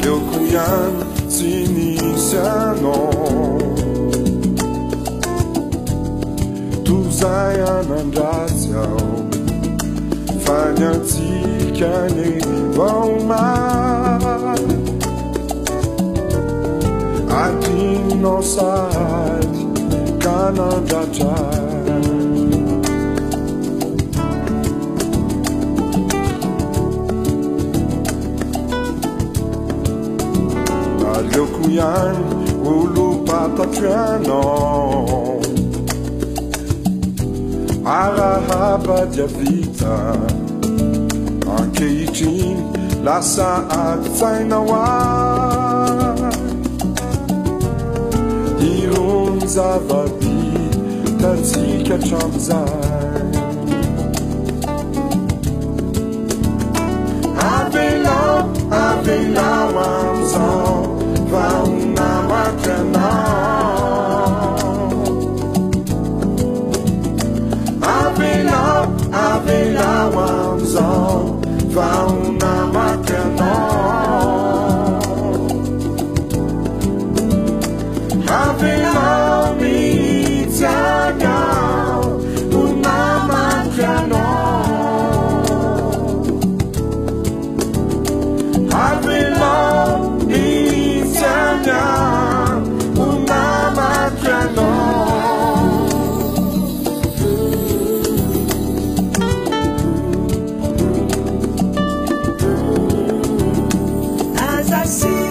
Aleoko ihany tsy nisy anao tozay anandratsy aho fa ny antsika ny vaomay adinao sady ka nandratray aleoko ihany olo patatry anao arahaba-dia vita ankehitriny lasa ady-tsainao ay irony zava-bitatsika hatramizay avelao amizao vaonamaky anao avelao amizao vaonamaky anao avelao mihitsy agao onamaky anao avelao mihitsy agao onamaky anao. As I see